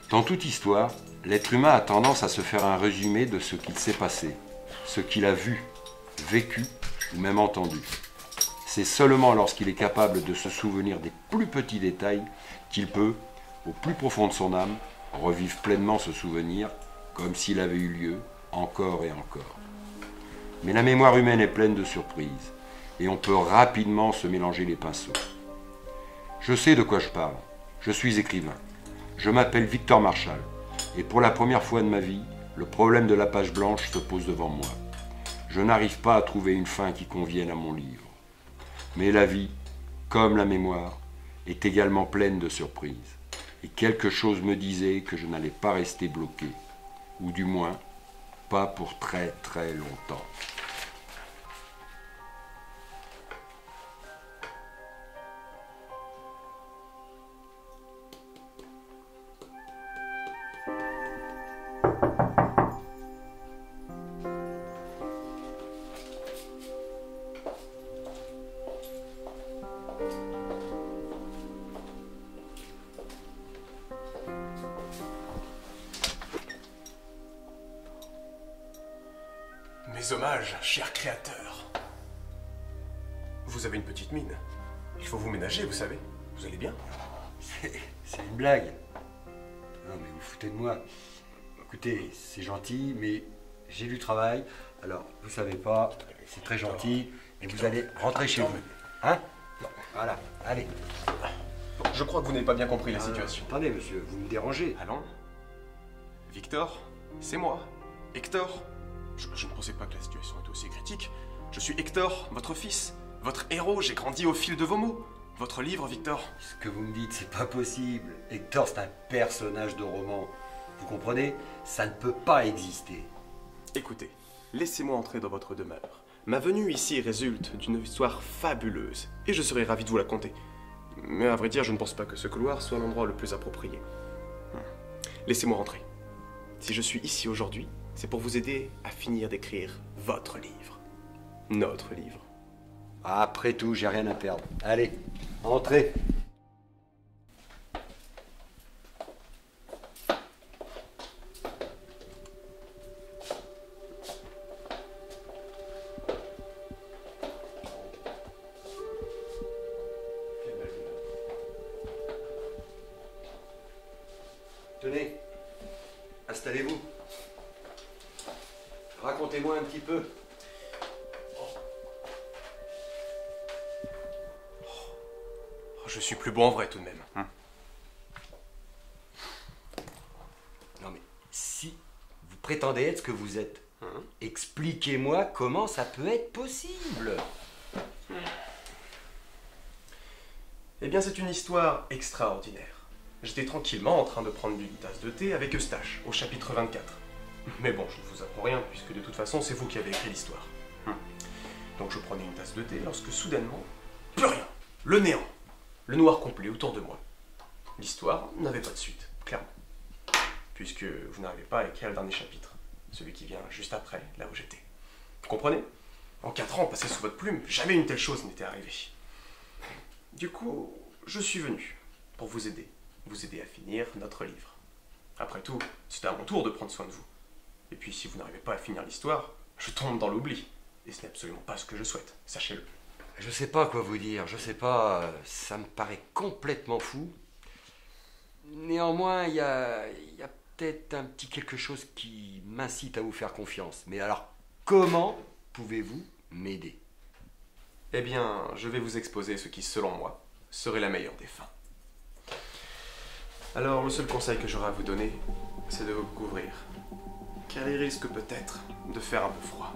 Dans toute histoire, l'être humain a tendance à se faire un résumé de ce qu'il s'est passé, ce qu'il a vu, vécu ou même entendu. C'est seulement lorsqu'il est capable de se souvenir des plus petits détails qu'il peut, au plus profond de son âme, revivre pleinement ce souvenir comme s'il avait eu lieu encore et encore. Mais la mémoire humaine est pleine de surprises et on peut rapidement se mélanger les pinceaux. Je sais de quoi je parle. Je suis écrivain. Je m'appelle Victor Marchal et pour la première fois de ma vie, le problème de la page blanche se pose devant moi. Je n'arrive pas à trouver une fin qui convienne à mon livre. Mais la vie, comme la mémoire, est également pleine de surprises. Et quelque chose me disait que je n'allais pas rester bloqué. Ou du moins, pas pour très très longtemps. Mes hommages, cher créateur. Vous avez une petite mine. Il faut vous ménager, vous savez. Vous allez bien? C'est une blague. Non mais vous foutez de moi. Écoutez, c'est gentil, mais j'ai du travail. Alors, vous savez pas, c'est très gentil. Et vous allez rentrer chez vous. Hein? Voilà, allez. Je crois que vous n'avez pas bien compris la situation. Attendez, monsieur, vous me dérangez. Allons. Victor, c'est moi. Hector. Je ne pensais pas que la situation était aussi critique. Je suis Hector, votre fils, votre héros. J'ai grandi au fil de vos mots. Votre livre, Victor. Ce que vous me dites, c'est pas possible. Hector, c'est un personnage de roman. Vous comprenez? Ça ne peut pas exister. Écoutez, laissez-moi entrer dans votre demeure. Ma venue ici résulte d'une histoire fabuleuse, et je serais ravi de vous la conter. Mais à vrai dire, je ne pense pas que ce couloir soit l'endroit le plus approprié. Laissez-moi rentrer. Si je suis ici aujourd'hui, c'est pour vous aider à finir d'écrire votre livre. Notre livre. Après tout, j'ai rien à perdre. Allez, entrez. Tenez, installez-vous. Racontez-moi un petit peu. Je suis plus beau en vrai tout de même. Non mais, si vous prétendez être ce que vous êtes, expliquez-moi comment ça peut être possible. Eh bien, c'est une histoire extraordinaire. J'étais tranquillement en train de prendre une tasse de thé avec Eustache, au chapitre 24. Mais bon, je ne vous apprends rien, puisque de toute façon, c'est vous qui avez écrit l'histoire. Donc je prenais une tasse de thé lorsque soudainement, plus rien, le néant, le noir complet autour de moi. L'histoire n'avait pas de suite, clairement. Puisque vous n'arrivez pas à écrire le dernier chapitre, celui qui vient juste après, là où j'étais. Vous comprenez? En 4 ans passés sous votre plume, jamais une telle chose n'était arrivée. Du coup, je suis venu pour vous aider à finir notre livre. Après tout, c'était à mon tour de prendre soin de vous. Et puis si vous n'arrivez pas à finir l'histoire, je tombe dans l'oubli. Et ce n'est absolument pas ce que je souhaite, sachez-le. Je sais pas quoi vous dire, je sais pas, ça me paraît complètement fou. Néanmoins, il y a peut-être un petit quelque chose qui m'incite à vous faire confiance. Mais alors, comment pouvez-vous m'aider? Eh bien, je vais vous exposer ce qui, selon moi, serait la meilleure des fins. Alors, le seul conseil que j'aurai à vous donner, c'est de vous couvrir. Car il risque peut-être de faire un peu froid.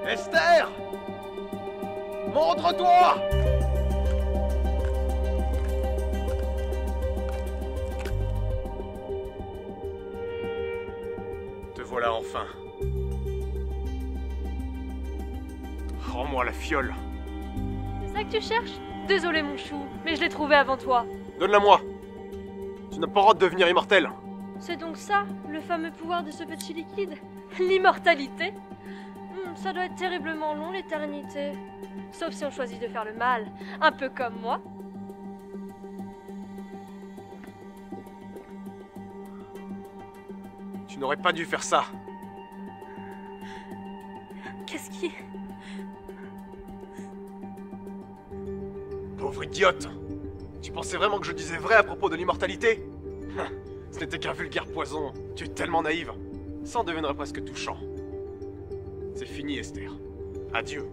Esther! Montre-toi! Te voilà enfin. Rends-moi la fiole. C'est ça que tu cherches? Désolé mon chou, mais je l'ai trouvé avant toi. Donne-la-moi. Tu n'as pas le droit de devenir immortel. C'est donc ça, le fameux pouvoir de ce petit liquide? L'immortalité? Ça doit être terriblement long, l'éternité. Sauf si on choisit de faire le mal, un peu comme moi. Tu n'aurais pas dû faire ça. Qu'est-ce qui... Pauvre idiote! Tu pensais vraiment que je disais vrai à propos de l'immortalité? Ce n'était qu'un vulgaire poison. Tu es tellement naïve. Ça en deviendrait presque touchant. C'est fini, Esther. Adieu.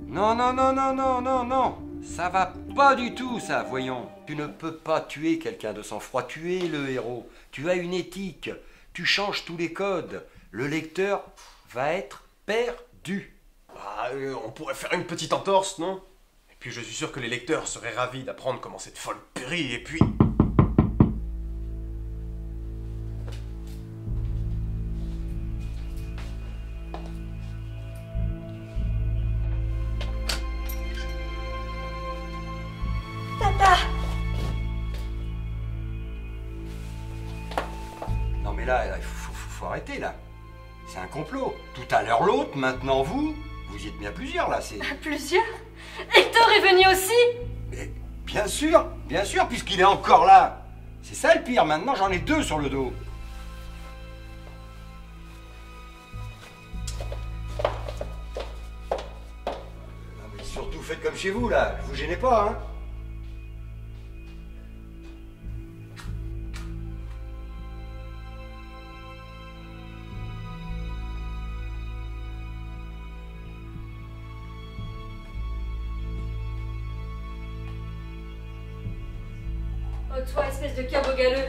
Non, non, non, non, non, non, non. Ça va pas du tout, ça, voyons. Tu ne peux pas tuer quelqu'un de sang-froid. Tu es le héros. Tu as une éthique. Tu changes tous les codes. Le lecteur va être perdu. Ah, on pourrait faire une petite entorse, non? Et puis je suis sûr que les lecteurs seraient ravis d'apprendre comment cette folle périt, et puis... Papa! Non mais là, il faut arrêter là. C'est un complot. Tout à l'heure l'autre, maintenant vous. Vous y êtes bien plusieurs là, c'est... Plusieurs? Hector est venu aussi? Mais bien sûr, puisqu'il est encore là. C'est ça le pire, maintenant j'en ai 2 sur le dos. Non mais surtout faites comme chez vous là, vous gênez pas, hein. Oh toi, espèce de cabot galeux.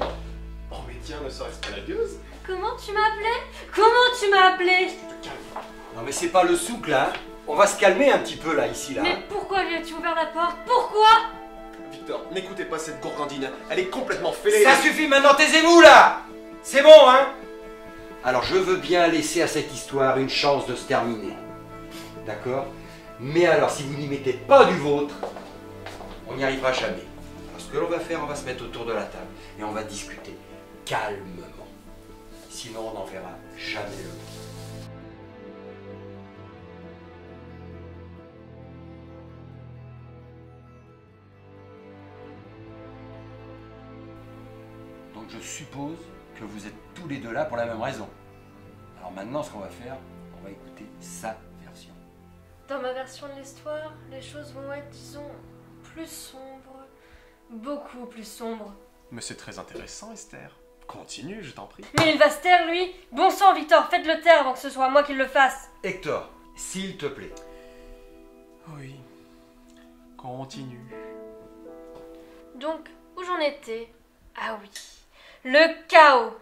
Oh mais tiens, ne serait-ce pas la gueuse? Comment tu m'as appelé? Comment tu m'as appelé? Non mais c'est pas le souk là, hein. On va se calmer un petit peu là, ici là. Mais pourquoi lui as-tu ouvert la porte? Pourquoi? Victor, n'écoutez pas cette gourgandine. Elle est complètement fêlée. Ça suffit maintenant, taisez-vous là. C'est bon, hein. Alors je veux bien laisser à cette histoire une chance de se terminer. D'accord? Mais alors si vous n'y mettez pas du vôtre, on n'y arrivera jamais. Alors ce que l'on va faire, on va se mettre autour de la table et on va discuter calmement. Sinon on n'en verra jamais le bout. Donc je suppose que vous êtes tous les deux là pour la même raison. Alors maintenant, ce qu'on va faire, on va écouter sa version. Dans ma version de l'histoire, les choses vont être, disons, plus sombres. Beaucoup plus sombres. Mais c'est très intéressant, Esther. Continue, je t'en prie. Mais il va se taire, lui! Bon sang, Victor, faites-le taire avant que ce soit moi qui le fasse! Hector, s'il te plaît. Oui. Continue. Donc, où j'en étais? Ah oui, le chaos!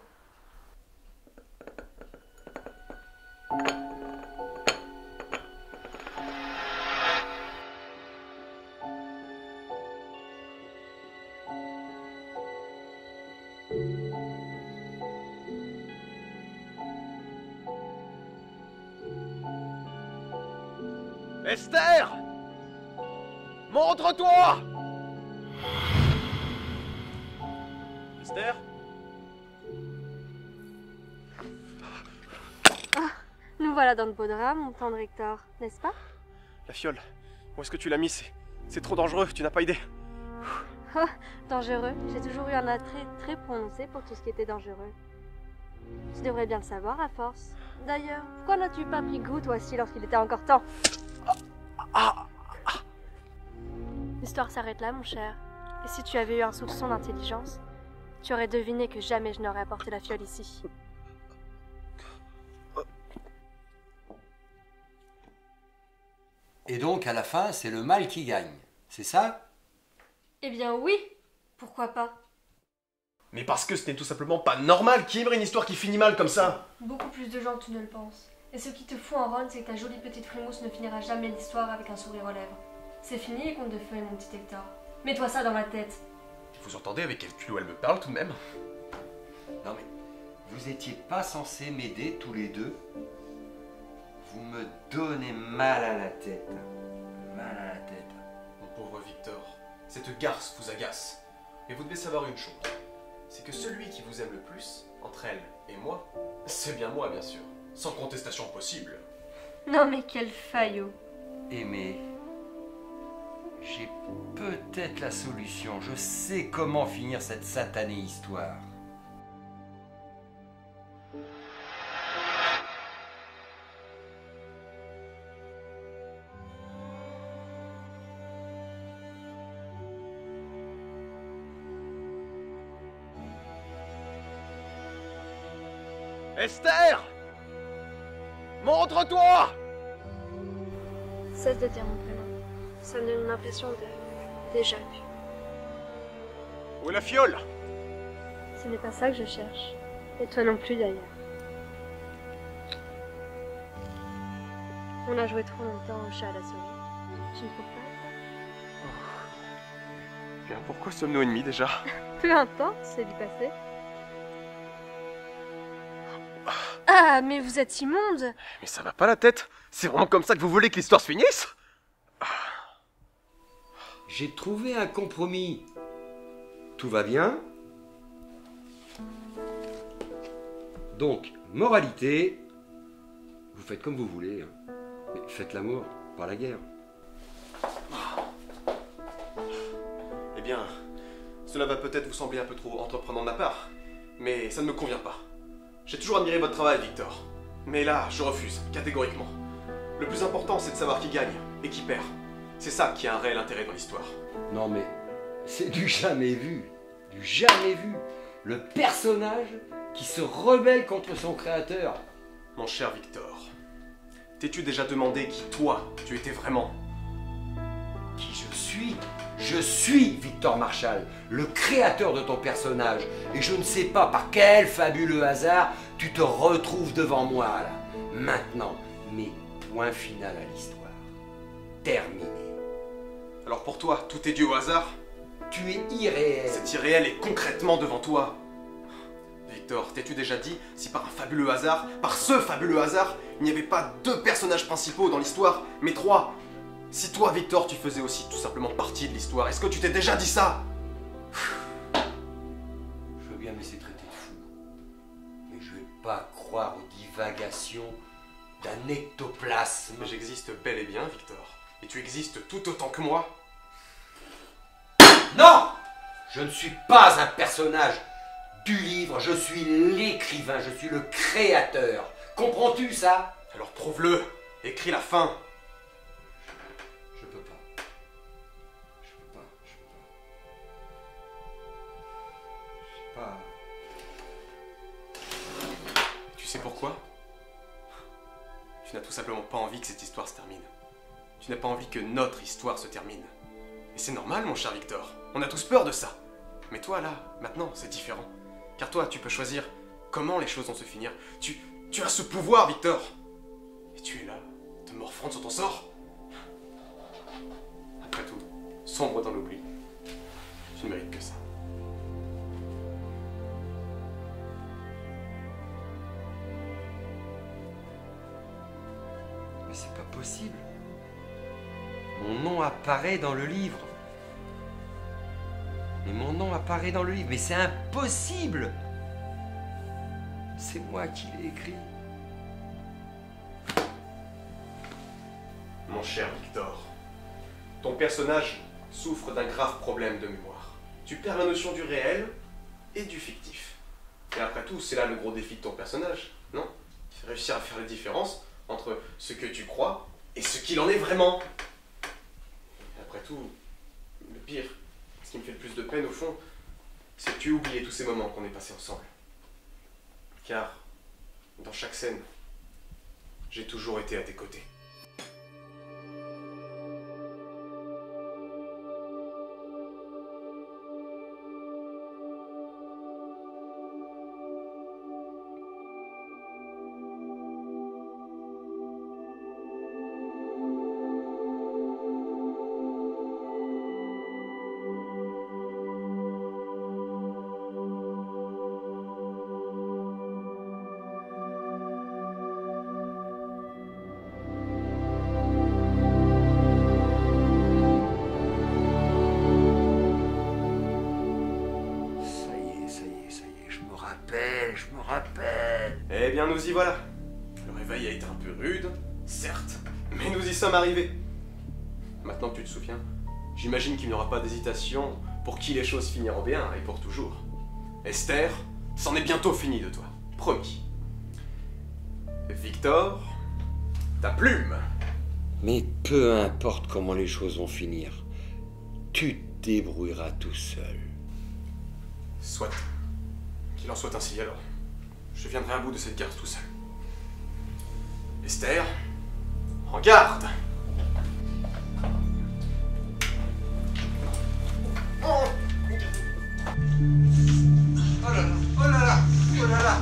Esther! Montre-toi! Esther? Nous voilà dans le beau drame, mon tendre Hector, n'est-ce pas? La fiole, où est-ce que tu l'as mis? C'est trop dangereux, tu n'as pas idée. Oh, dangereux. J'ai toujours eu un attrait très prononcé pour tout ce qui était dangereux. Tu devrais bien le savoir à force. D'ailleurs, pourquoi n'as-tu pas pris goût toi aussi lorsqu'il était encore temps? L'histoire s'arrête là, mon cher. Et si tu avais eu un soupçon d'intelligence, tu aurais deviné que jamais je n'aurais apporté la fiole ici. Et donc, à la fin, c'est le mal qui gagne. C'est ça? Eh bien oui, pourquoi pas? Mais parce que ce n'est tout simplement pas normal. Qui aimerait une histoire qui finit mal comme ça? Beaucoup plus de gens que tu ne le penses. Et ce qui te fout en ronde, c'est que ta jolie petite frimousse ne finira jamais l'histoire avec un sourire aux lèvres. C'est fini les contes de fées, mon petit Hector. Mets-toi ça dans la tête. Vous entendez avec quel culot elle me parle tout de même? Non mais, vous étiez pas censés m'aider tous les deux? Vous me donnez mal à la tête. Mal à la tête. Mon pauvre Victor, cette garce vous agace. Mais vous devez savoir une chose, c'est que celui qui vous aime le plus, entre elle et moi, c'est bien moi bien sûr. Sans contestation possible. Non mais quel faillot. Aimé, j'ai peut-être la solution. Je sais comment finir cette satanée histoire. Esther! Montre-toi! Cesse de dire mon prénom. Ça me donne l'impression de déjà vu. Où est la fiole? Ce n'est pas ça que je cherche. Et toi non plus d'ailleurs. On a joué trop longtemps au chat à la souris. Tu ne trouves pas? Bien, pourquoi sommes-nous ennemis déjà? Peu importe, c'est du passé. Ah, mais vous êtes immonde! Mais ça va pas la tête? C'est vraiment comme ça que vous voulez que l'histoire se finisse? J'ai trouvé un compromis. Tout va bien. Donc, moralité, vous faites comme vous voulez. Hein. Mais faites l'amour, pas la guerre. Eh bien, cela va peut-être vous sembler un peu trop entreprenant de ma part, mais ça ne me convient pas. J'ai toujours admiré votre travail, Victor. Mais là, je refuse, catégoriquement. Le plus important, c'est de savoir qui gagne et qui perd. C'est ça qui a un réel intérêt dans l'histoire. Non mais, c'est du jamais vu. Du jamais vu. Le personnage qui se rebelle contre son créateur. Mon cher Victor, t'es-tu déjà demandé qui, toi, tu étais vraiment? Qui je suis? Je suis Victor Marshall, le créateur de ton personnage. Et je ne sais pas par quel fabuleux hasard tu te retrouves devant moi là. Maintenant, mais point final à l'histoire. Terminé. Alors pour toi, tout est dû au hasard? Tu es irréel. C'est irréel et concrètement devant toi. Victor, t'es-tu déjà dit si par un fabuleux hasard, par ce fabuleux hasard, il n'y avait pas 2 personnages principaux dans l'histoire, mais 3? Si toi, Victor, tu faisais aussi tout simplement partie de l'histoire, est-ce que tu t'es déjà dit ça? Je veux bien me laisser traiter de fou, mais je vais pas croire aux divagations d'un ectoplasme. Mais j'existe bel et bien, Victor. Et tu existes tout autant que moi. Non! Je ne suis pas un personnage du livre, je suis l'écrivain, je suis le créateur. Comprends-tu ça? Alors prouve-le. Écris la fin. Je peux pas. Je peux pas. Je peux pas. Tu sais pourquoi? Tu n'as tout simplement pas envie que cette histoire se termine. Tu n'as pas envie que notre histoire se termine. Et c'est normal, mon cher Victor. On a tous peur de ça. Mais toi, là, maintenant, c'est différent. Car toi, tu peux choisir comment les choses vont se finir. Tu as ce pouvoir, Victor. Et tu es là, te morfondre sur ton sort. Après tout, sombre dans l'oubli. Tu ne mérites que ça. Mais c'est pas possible. Mon nom apparaît dans le livre. Mais mon nom apparaît dans le livre. Mais c'est impossible. C'est moi qui l'ai écrit. Mon cher Victor, ton personnage souffre d'un grave problème de mémoire. Tu perds la notion du réel et du fictif. Et après tout, c'est là le gros défi de ton personnage, non? Réussir à faire la différence entre ce que tu crois et ce qu'il en est vraiment. Et après tout, le pire, ce qui me fait le plus de peine au fond, c'est que tu as oublié tous ces moments qu'on est passés ensemble. Car, dans chaque scène, j'ai toujours été à tes côtés. rappelle. Eh bien, nous y voilà. Le réveil a été un peu rude, certes, mais nous y sommes arrivés. Maintenant que tu te souviens, j'imagine qu'il n'y aura pas d'hésitation pour qui les choses finiront bien et pour toujours. Esther, c'en est bientôt fini de toi, promis. Victor, ta plume. Mais peu importe comment les choses vont finir, tu te débrouilleras tout seul. Soit. Qu'il en soit ainsi alors. Je viendrai à bout de cette garde tout seul. Esther, en garde! Oh là là, oh là là, oh là là!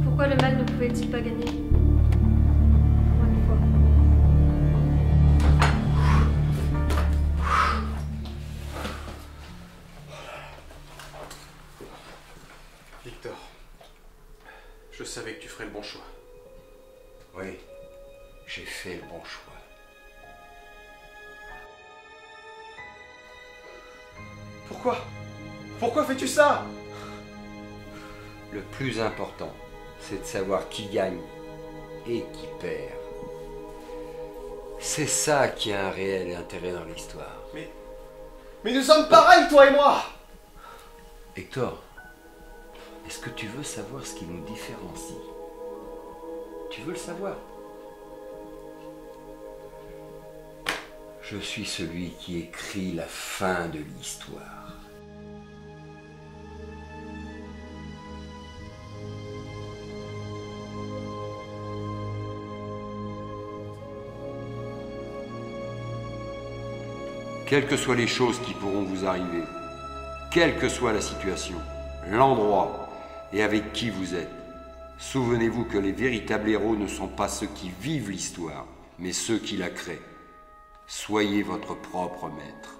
Pourquoi le mal ne pouvait-il pas gagner? Pour une fois. Victor, je savais que tu ferais le bon choix. Oui, j'ai fait le bon choix. Pourquoi? Pourquoi fais-tu ça? Le plus important, c'est de savoir qui gagne et qui perd. C'est ça qui a un réel intérêt dans l'histoire. Mais nous sommes pareils, toi et moi! Hector, est-ce que tu veux savoir ce qui nous différencie? Tu veux le savoir? Je suis celui qui écrit la fin de l'histoire. Quelles que soient les choses qui pourront vous arriver, quelle que soit la situation, l'endroit et avec qui vous êtes, souvenez-vous que les véritables héros ne sont pas ceux qui vivent l'histoire, mais ceux qui la créent. Soyez votre propre maître.